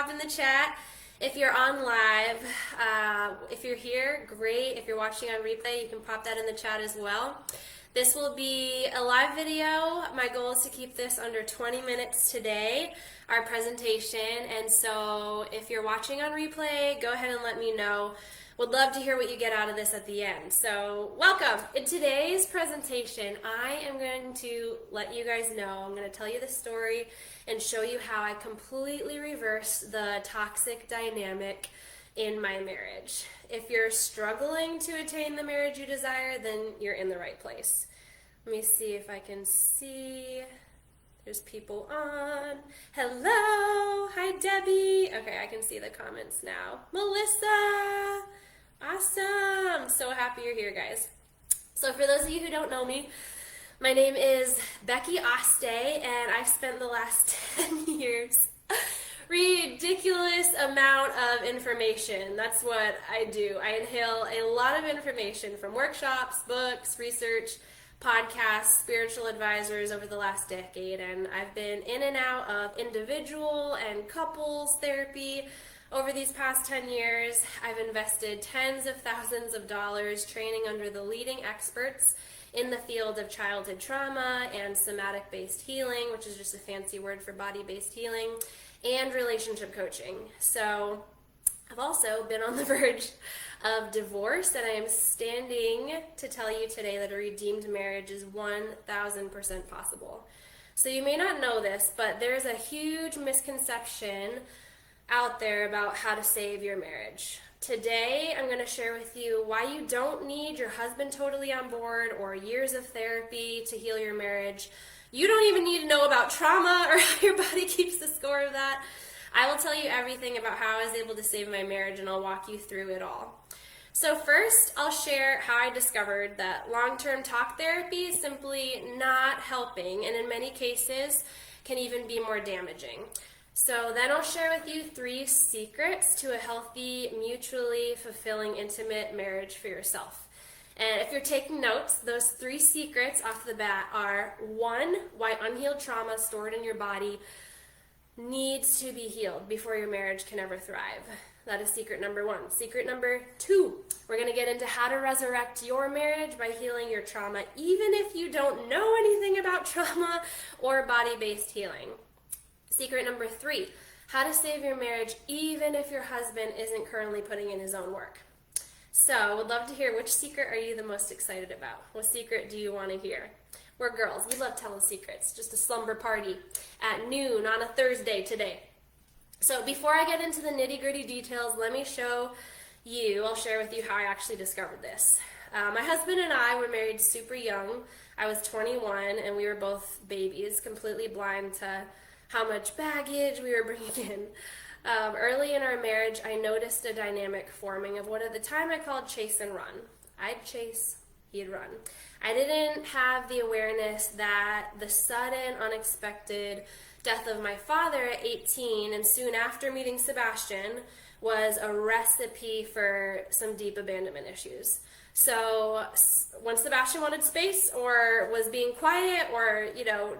pop in the chat. If you're on live, if you're here, great. If you're watching on replay, you can pop that in the chat as well. This will be a live video. My goal is to keep this under 20 minutes today, our presentation. And so if you're watching on replay, go ahead and let me know. Would love to hear what you get out of this at the end. So welcome. In today's presentation, I am going to let you guys know, I'm going to tell you the story and show you how I completely reversed the toxic dynamic in my marriage. If you're struggling to attain the marriage you desire, then you're in the right place. Let me see if I can see. There's people on. Hello. Hi, Debbie. Okay, I can see the comments now. Melissa. Awesome. So happy you're here, guys. So for those of you who don't know me, my name is Becky Aste, and I've spent the last 10 years ridiculous amount of information. That's what I do. I inhale a lot of information from workshops, books, research, podcasts, spiritual advisors over the last decade, and I've been in and out of individual and couples therapy over these past 10 years. I've invested tens of thousands of dollars training under the leading experts in the field of childhood trauma and somatic-based healing, which is just a fancy word for body-based healing, and relationship coaching. So I've also been on the verge of divorce, and I am standing to tell you today that a redeemed marriage is 1,000% possible. So you may not know this, but there's a huge misconception out there about how to save your marriage. Today, I'm going to share with you why you don't need your husband totally on board or years of therapy to heal your marriage. You don't even need to know about trauma or how your body keeps the score of that. I will tell you everything about how I was able to save my marriage, and I'll walk you through it all. So first, I'll share how I discovered that long-term talk therapy is simply not helping, and in many cases can even be more damaging. So then I'll share with you 3 secrets to a healthy, mutually fulfilling, intimate marriage for yourself. And if you're taking notes, those 3 secrets off the bat are: 1, why unhealed trauma stored in your body needs to be healed before your marriage can ever thrive. That is secret number 1. Secret number 2, we're going to get into how to resurrect your marriage by healing your trauma, even if you don't know anything about trauma or body-based healing. Secret number 3, how to save your marriage even if your husband isn't currently putting in his own work. So I would love to hear, which secret are you the most excited about? What secret do you want to hear? We're girls. We love telling secrets. Just a slumber party at noon on a Thursday today. So before I get into the nitty-gritty details, let me show you, I'll share with you how I actually discovered this. My husband and I were married super young. I was 21, and we were both babies, completely blind to how much baggage we were bringing in. Early in our marriage, I noticed a dynamic forming of what at the time I called chase and run. I'd chase, he'd run. I didn't have the awareness that the sudden, unexpected death of my father at 18 and soon after meeting Sebastian was a recipe for some deep abandonment issues. So when Sebastian wanted space or was being quiet or,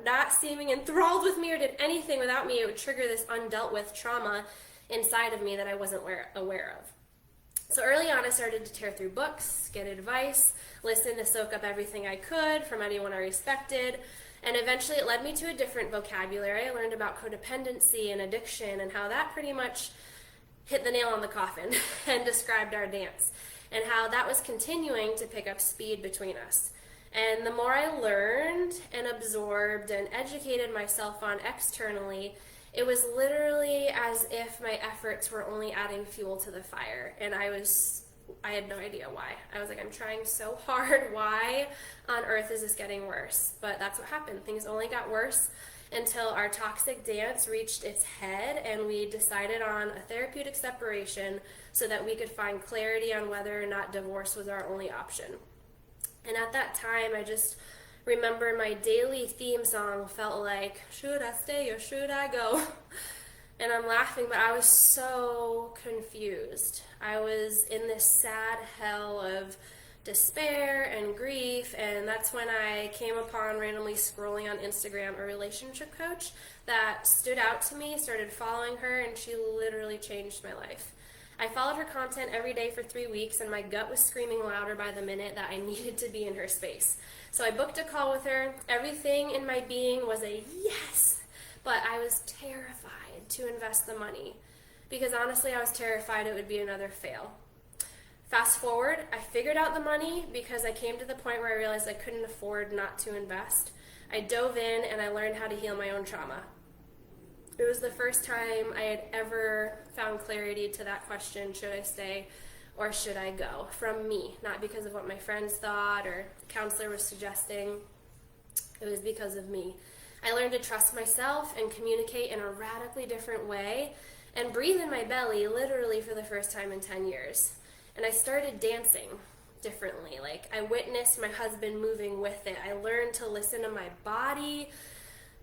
not seeming enthralled with me or did anything without me, it would trigger this undealt with trauma inside of me that I wasn't aware of. So early on, I started to tear through books, get advice, listen to soak up everything I could from anyone I respected, and eventually it led me to a different vocabulary. I learned about codependency and addiction and how that pretty much hit the nail on the coffin and described our dance, and how that was continuing to pick up speed between us. And the more I learned and absorbed and educated myself on externally, it was literally as if my efforts were only adding fuel to the fire, and I had no idea why. I was like, I'm trying so hard. Why on earth is this getting worse? But that's what happened. Things only got worse until our toxic dance reached its head, and we decided on a therapeutic separation so that we could find clarity on whether or not divorce was our only option. And at that time, I just remember my daily theme song felt like, should I stay or should I go? And I'm laughing, but I was so confused. I was in this sad hell of despair and grief, and that's when I came upon, randomly scrolling on Instagram, a relationship coach that stood out to me, started following her, and she literally changed my life. I followed her content every day for 3 weeks, and my gut was screaming louder by the minute that I needed to be in her space. So I booked a call with her. Everything in my being was a yes, but I was terrified to invest the money because honestly I was terrified it would be another fail. Fast forward, I figured out the money because I came to the point where I realized I couldn't afford not to invest. I dove in and I learned how to heal my own trauma. It was the first time I had ever found clarity to that question, should I stay or should I go? From me, not because of what my friends thought or the counselor was suggesting. It was because of me. I learned to trust myself and communicate in a radically different way and breathe in my belly literally for the first time in 10 years. And I started dancing differently. Like, I witnessed my husband moving with it. I learned to listen to my body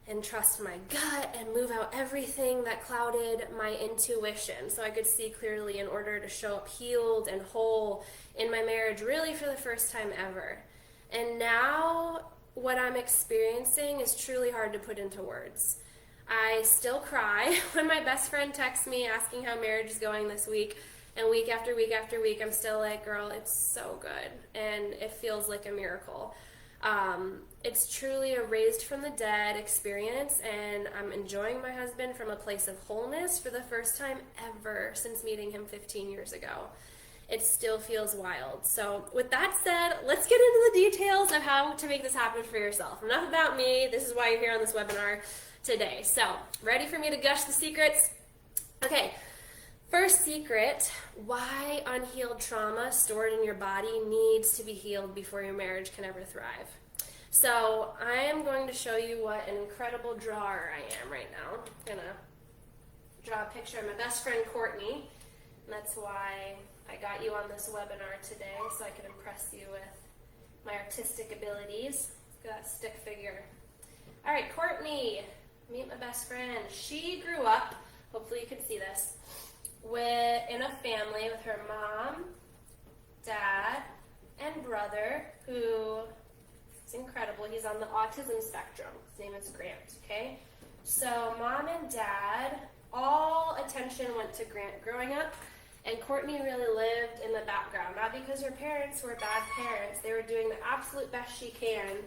and trust my gut and move out everything that clouded my intuition so I could see clearly in order to show up healed and whole in my marriage, really for the first time ever. And now what I'm experiencing is truly hard to put into words. I still cry when my best friend texts me asking how marriage is going this week. And week after week after week, I'm still like, girl, it's so good. And it feels like a miracle. It's truly a raised from the dead experience. And I'm enjoying my husband from a place of wholeness for the first time ever since meeting him 15 years ago. It still feels wild. So with that said, let's get into the details of how to make this happen for yourself. Enough about me. This is why you're here on this webinar today. So ready for me to gush the secrets? Okay. First secret, why unhealed trauma stored in your body needs to be healed before your marriage can ever thrive. So I am going to show you what an incredible drawer I am right now. I'm going to draw a picture of my best friend Courtney, and that's why I got you on this webinar today, so I could impress you with my artistic abilities. Look at that stick figure. All right, Courtney, meet my best friend. She grew up, hopefully you can see this, in a family with her mom, dad, and brother, who is incredible. He's on the autism spectrum. His name is Grant, okay? So mom and dad, all attention went to Grant growing up, and Courtney really lived in the background. Not because her parents were bad parents. They were doing the absolute best she can,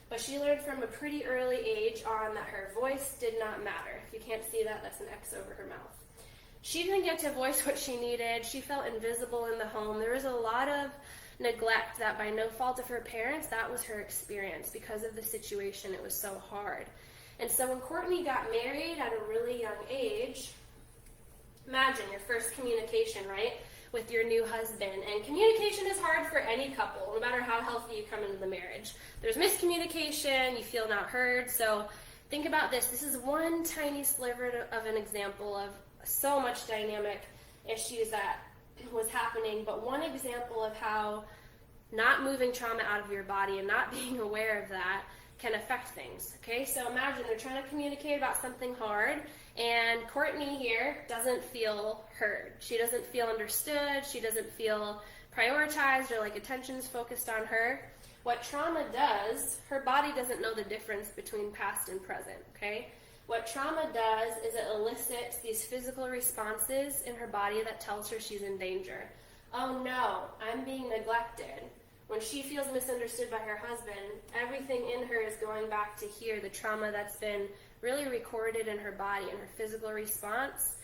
but she learned from a pretty early age on that her voice did not matter. If you can't see that, that's an X over her mouth. She didn't get to voice what she needed. She felt invisible in the home. There was a lot of neglect that by no fault of her parents, that was her experience. Because of the situation, it was so hard. And so when Courtney got married at a really young age, imagine your first communication, right, with your new husband. And communication is hard for any couple, no matter how healthy you come into the marriage. There's miscommunication, you feel not heard. So think about this. This is one tiny sliver of an example of so much dynamic issues that was happening, but one example of how not moving trauma out of your body and not being aware of that can affect things. Okay, so imagine they're trying to communicate about something hard, and Courtney here doesn't feel heard. She doesn't feel understood. She doesn't feel prioritized or like attention's focused on her. What trauma does, her body doesn't know the difference between past and present, okay? What trauma does is it elicits these physical responses in her body that tells her she's in danger. Oh no, I'm being neglected. When she feels misunderstood by her husband, everything in her is going back to here, the trauma that's been really recorded in her body, and her physical response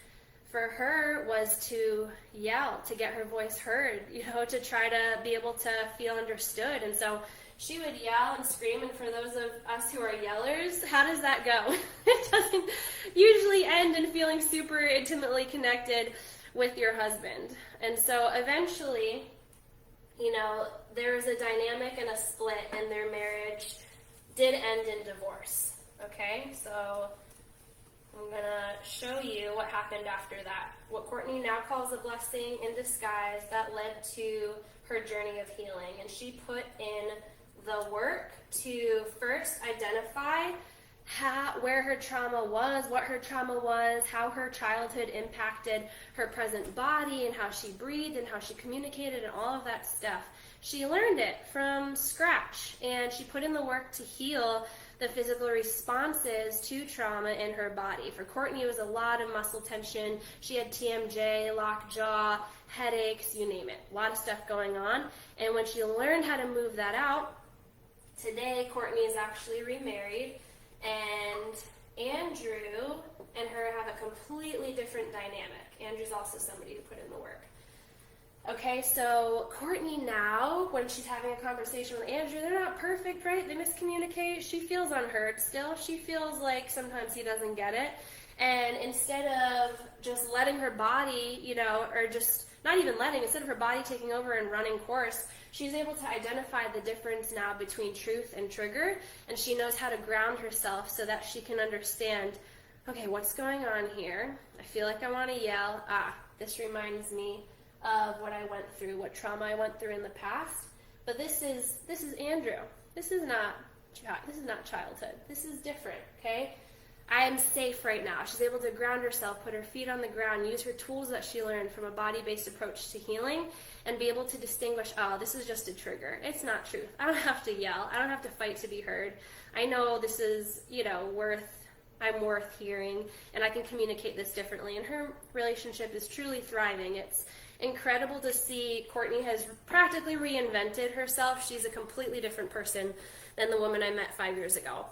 for her was to yell, to get her voice heard, to try to be able to feel understood. And so she would yell and scream, and for those of us who are yellers, how does that go? It doesn't usually end in feeling super intimately connected with your husband. And so eventually, there was a dynamic and a split, and their marriage did end in divorce. Okay, so I'm going to show you what happened after that. What Courtney now calls a blessing in disguise that led to her journey of healing. And she put in the work to first identify where her trauma was, what her trauma was, how her childhood impacted her present body, and how she breathed and how she communicated and all of that stuff. She learned it from scratch, and she put in the work to heal the physical responses to trauma in her body. For Courtney, it was a lot of muscle tension. She had TMJ, locked jaw, headaches, you name it. A lot of stuff going on. And when she learned how to move that out, today Courtney is actually remarried, and Andrew and her have a completely different dynamic. Andrew's also somebody to put in the work. Okay, so Courtney now, when she's having a conversation with Andrew, they're not perfect, right? They miscommunicate. She feels unheard still. She feels like sometimes he doesn't get it. And instead of just letting her body, or just not even letting, instead of her body taking over and running course, she's able to identify the difference now between truth and trigger, and she knows how to ground herself so that she can understand, okay, what's going on here? I feel like I want to yell. This reminds me of what I went through, what trauma I went through in the past. But this is Andrew. This is not childhood. This is different, okay? I am safe right now. She's able to ground herself, put her feet on the ground, use her tools that she learned from a body-based approach to healing, and be able to distinguish, this is just a trigger. It's not truth. I don't have to yell. I don't have to fight to be heard. I know this is, I'm worth hearing, and I can communicate this differently. And her relationship is truly thriving. It's incredible to see. Courtney has practically reinvented herself. She's a completely different person than the woman I met 5 years ago.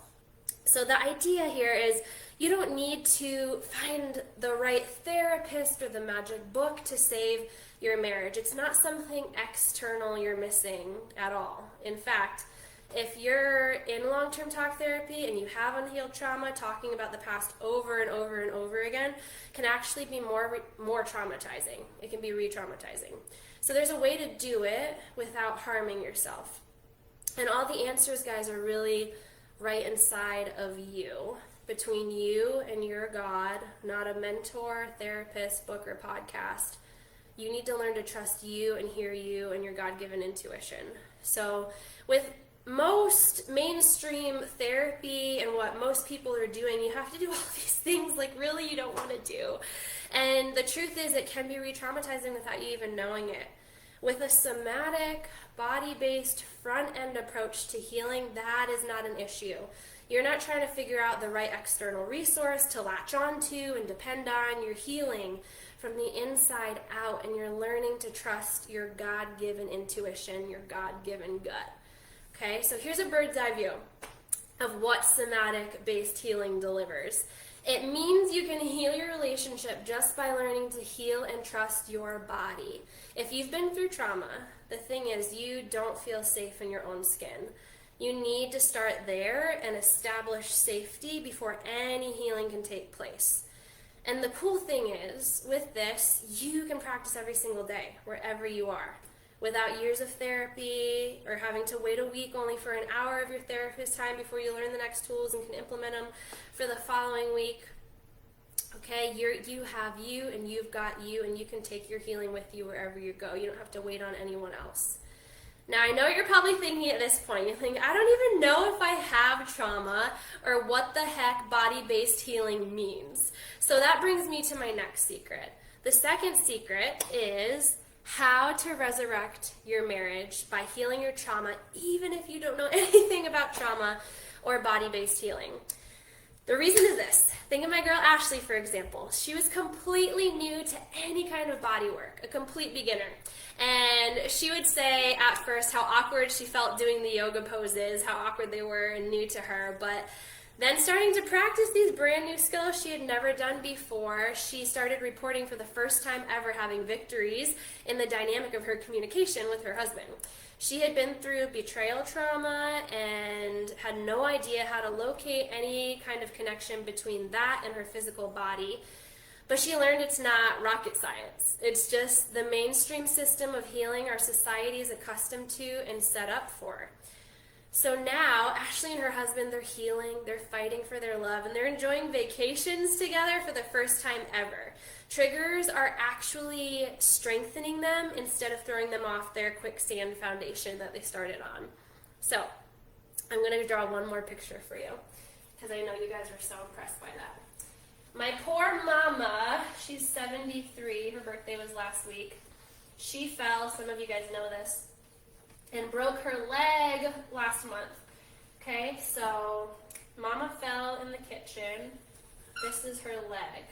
So the idea here is you don't need to find the right therapist or the magic book to save your marriage. It's not something external you're missing at all. In fact, if you're in long-term talk therapy and you have unhealed trauma, talking about the past over and over and over again can actually be more traumatizing. It can be re-traumatizing. So there's a way to do it without harming yourself. And all the answers, guys, are really right inside of you, between you and your God, not a mentor, therapist, book, or podcast. You need to learn to trust you and hear you and your God-given intuition. So with most mainstream therapy and what most people are doing, you have to do all these things like really you don't want to do. And the truth is it can be re-traumatizing without you even knowing it. With a somatic, body-based, front-end approach to healing, that is not an issue. You're not trying to figure out the right external resource to latch onto and depend on. You're healing from the inside out, and you're learning to trust your God-given intuition, your God-given gut. Okay, so here's a bird's eye view of what somatic-based healing delivers. It means you can heal your relationship just by learning to heal and trust your body. If you've been through trauma, the thing is you don't feel safe in your own skin. You need to start there and establish safety before any healing can take place. And the cool thing is, with this, you can practice every single day, wherever you are, without years of therapy or having to wait a week only for an hour of your therapist's time before you learn the next tools and can implement them for the following week. Okay, you have you, and you've got you, and you can take your healing with you wherever you go. You don't have to wait on anyone else. Now, I know you're probably thinking at this point, you think, I don't even know if I have trauma or what the heck body-based healing means. So that brings me to my next secret. The second secret is how to resurrect your marriage by healing your trauma, even if you don't know anything about trauma or body-based healing. The reason is this. Think of my girl Ashley, for example. She was completely new to any kind of body work, a complete beginner. And she would say at first how awkward she felt doing the yoga poses, how awkward they were and new to her. But then starting to practice these brand new skills she had never done before, she started reporting for the first time ever having victories in the dynamic of her communication with her husband. She had been through betrayal trauma and had no idea how to locate any kind of connection between that and her physical body. But she learned it's not rocket science. It's just the mainstream system of healing our society is accustomed to and set up for. So now, Ashley and her husband, they're healing, they're fighting for their love, and they're enjoying vacations together for the first time ever. Triggers are actually strengthening them instead of throwing them off their quicksand foundation that they started on. So, I'm going to draw one more picture for you, because I know you guys are so impressed by that. My poor mama, she's 73, her birthday was last week. She fell, some of you guys know this. and broke her leg last month. Okay, so Mama fell in the kitchen. This is her leg,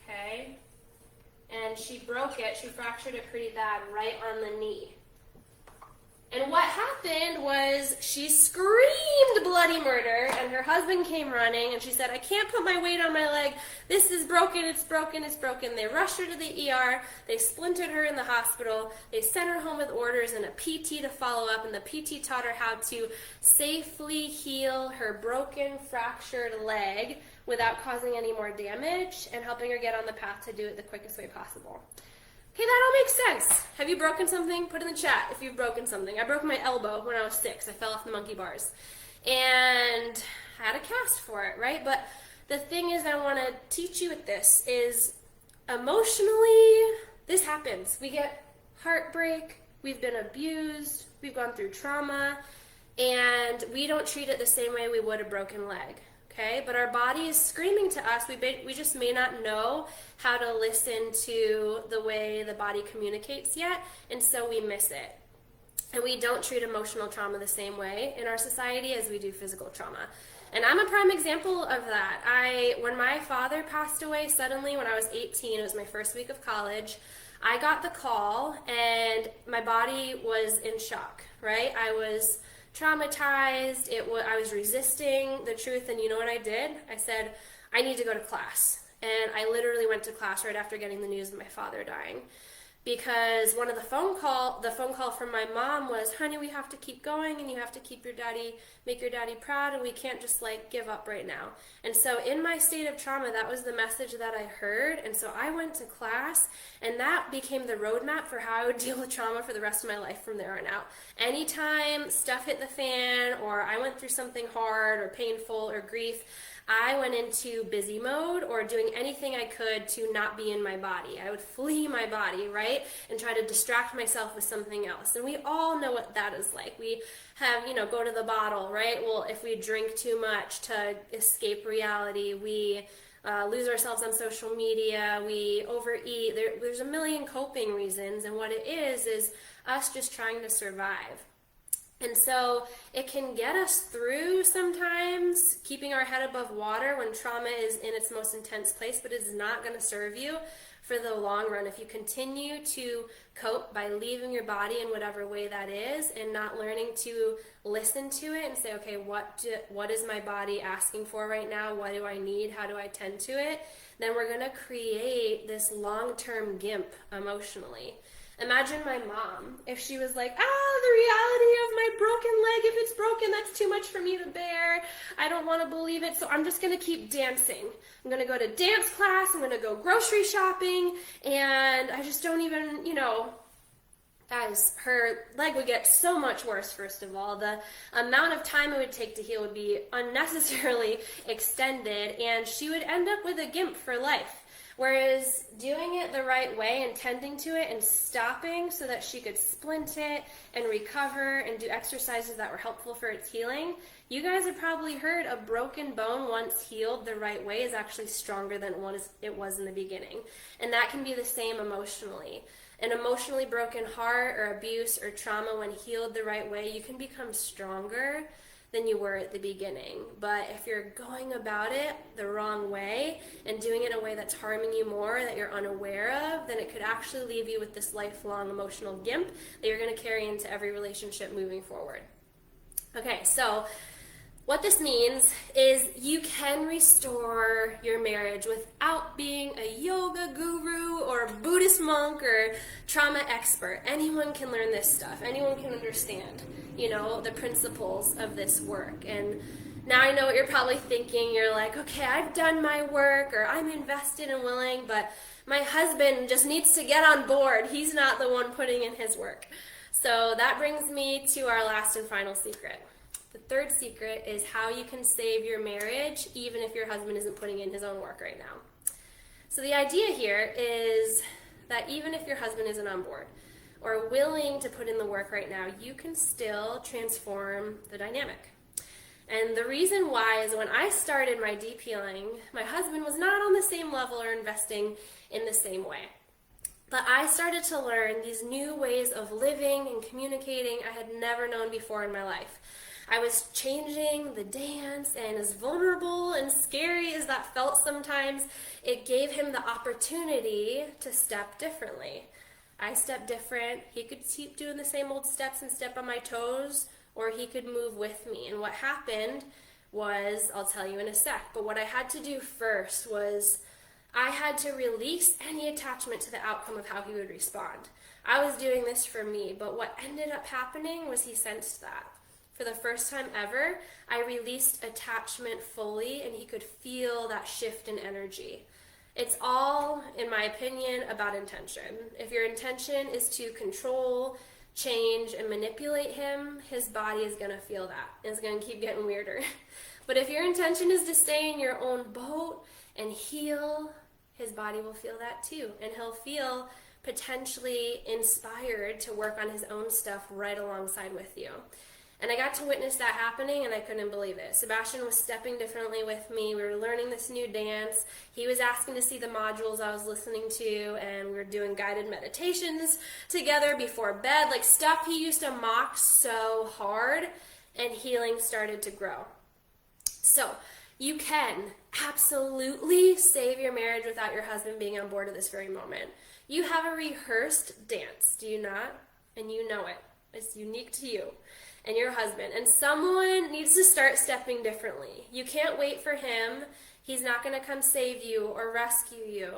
okay? And she broke it, she fractured it pretty bad right on the knee. And what happened was she screamed bloody murder, and her husband came running, and she said, I can't put my weight on my leg. This is broken, it's broken, it's broken. They rushed her to the ER. They splintered her in the hospital. They sent her home with orders and a PT to follow up, and the PT taught her how to safely heal her broken, fractured leg without causing any more damage and helping her get on the path to do it the quickest way possible. Okay, that all makes sense. Have you broken something? Put in the chat if you've broken something. I broke my elbow when I was 6. I fell off the monkey bars. And I had a cast for it, right? But the thing is I want to teach you with this is emotionally, this happens. We get heartbreak, we've been abused, we've gone through trauma, and we don't treat it the same way we would a broken leg. Okay, but our body is screaming to us. We just may not know how to listen to the way the body communicates yet, and so we miss it. And we don't treat emotional trauma the same way in our society as we do physical trauma. And I'm a prime example of that. When my father passed away suddenly when I was 18, it was my first week of college, I got the call and my body was in shock, right? I was traumatized, I was resisting the truth, and you know what I did? I said, I need to go to class. And I literally went to class right after getting the news of my father dying. Because one of the phone call from my mom was, honey, we have to keep going and you have to make your daddy proud, and we can't just give up right now. And so in my state of trauma, that was the message that I heard. And so I went to class, and that became the roadmap for how I would deal with trauma for the rest of my life from there on out. Anytime stuff hit the fan, or I went through something hard or painful or grief, I went into busy mode or doing anything I could to not be in my body. I would flee my body, right? And try to distract myself with something else. And we all know what that is like. We have, go to the bottle, right? Well, if we drink too much to escape reality, we lose ourselves on social media, we overeat. There's a million coping reasons, and what it is us just trying to survive. And so it can get us through sometimes keeping our head above water when trauma is in its most intense place, but it is not going to serve you for the long run if you continue to cope by leaving your body in whatever way that is and not learning to listen to it and say, okay, what is my body asking for right now? What do I need? How do I tend to it? Then we're going to create this long-term gimp emotionally. Imagine my mom, if she was like, the reality of my broken leg, if it's broken, that's too much for me to bear. I don't want to believe it, so I'm just going to keep dancing. I'm going to go to dance class, I'm going to go grocery shopping, and I just don't even, guys, her leg would get so much worse, first of all. The amount of time it would take to heal would be unnecessarily extended, and she would end up with a gimp for life. Whereas doing it the right way and tending to it and stopping so that she could splint it and recover and do exercises that were helpful for its healing, you guys have probably heard a broken bone once healed the right way is actually stronger than it was in the beginning. And that can be the same emotionally. An emotionally broken heart or abuse or trauma, when healed the right way, you can become stronger than you were at the beginning. But if you're going about it the wrong way and doing it in a way that's harming you more, that you're unaware of, then it could actually leave you with this lifelong emotional gimp that you're going to carry into every relationship moving forward. Okay, so what this means is you can restore your marriage without being a yoga guru or a Buddhist monk or trauma expert. Anyone can learn this stuff. Anyone can understand, the principles of this work. And now I know what you're probably thinking. You're like, okay, I've done my work, or I'm invested and willing, but my husband just needs to get on board. He's not the one putting in his work. So that brings me to our last and final secret. The third secret is how you can save your marriage even if your husband isn't putting in his own work right now. So the idea here is that even if your husband isn't on board or willing to put in the work right now, you can still transform the dynamic. And the reason why is when I started my deep healing, my husband was not on the same level or investing in the same way. But I started to learn these new ways of living and communicating I had never known before in my life. I was changing the dance, and as vulnerable and scary as that felt sometimes, it gave him the opportunity to step differently. I stepped different. He could keep doing the same old steps and step on my toes, or he could move with me. And what happened was, I'll tell you in a sec, but what I had to do first was I had to release any attachment to the outcome of how he would respond. I was doing this for me, but what ended up happening was he sensed that. For the first time ever, I released attachment fully, and he could feel that shift in energy. It's all, in my opinion, about intention. If your intention is to control, change, and manipulate him, his body is going to feel that. It's going to keep getting weirder. But if your intention is to stay in your own boat and heal, his body will feel that too. And he'll feel potentially inspired to work on his own stuff right alongside with you. And I got to witness that happening, and I couldn't believe it. Sebastian was stepping differently with me. We were learning this new dance. He was asking to see the modules I was listening to, and we were doing guided meditations together before bed, like stuff he used to mock so hard, and healing started to grow. So you can absolutely save your marriage without your husband being on board at this very moment. You have a rehearsed dance, do you not? And you know it. It's unique to you and your husband. And someone needs to start stepping differently. You can't wait for him. He's not going to come save you or rescue you,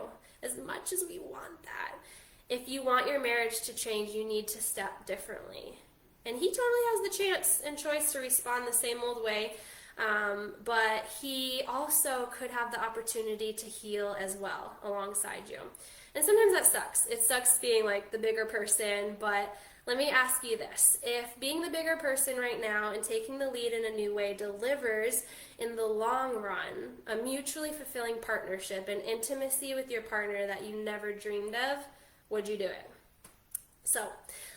as much as we want that. If you want your marriage to change, you need to step differently. And he totally has the chance and choice to respond the same old way, but he also could have the opportunity to heal as well alongside you. And sometimes that sucks. It sucks being like the bigger person, but let me ask you this. If being the bigger person right now and taking the lead in a new way delivers in the long run a mutually fulfilling partnership and intimacy with your partner that you never dreamed of, would you do it? So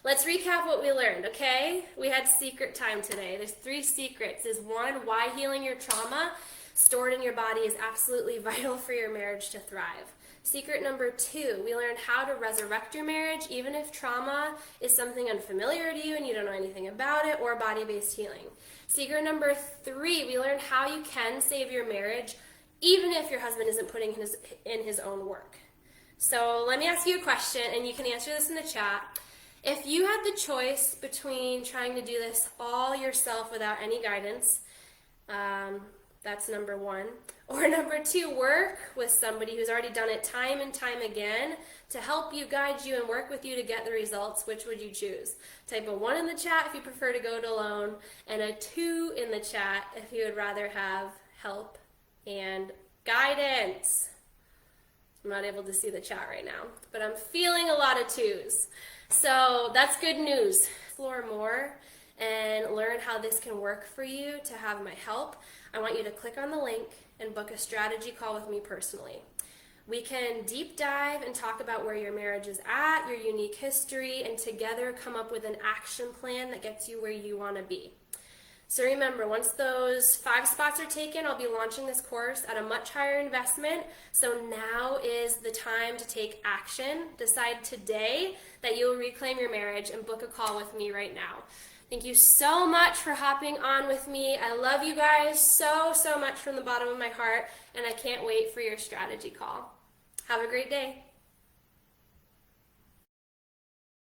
let's recap what we learned, okay? We had secret time today. There's 3 secrets. Is 1, why healing your trauma stored in your body is absolutely vital for your marriage to thrive. Secret number 2, we learned how to resurrect your marriage even if trauma is something unfamiliar to you and you don't know anything about it, or body-based healing. Secret number 3, we learned how you can save your marriage even if your husband isn't putting in his own work. So let me ask you a question, and you can answer this in the chat. If you had the choice between trying to do this all yourself without any guidance, that's number 1. Or number 2, work with somebody who's already done it time and time again to help you, guide you, and work with you to get the results, which would you choose? Type a 1 in the chat if you prefer to go it alone, and a 2 in the chat if you would rather have help and guidance. I'm not able to see the chat right now, but I'm feeling a lot of 2s. So that's good news. Explore more and learn how this can work for you to have my help. I want you to click on the link and book a strategy call with me personally. We can deep dive and talk about where your marriage is at, your unique history, and together come up with an action plan that gets you where you want to be. So remember, once those 5 spots are taken, I'll be launching this course at a much higher investment. So now is the time to take action. Decide today that you'll reclaim your marriage and book a call with me right now. Thank you so much for hopping on with me. I love you guys so, so much from the bottom of my heart, and I can't wait for your strategy call. Have a great day.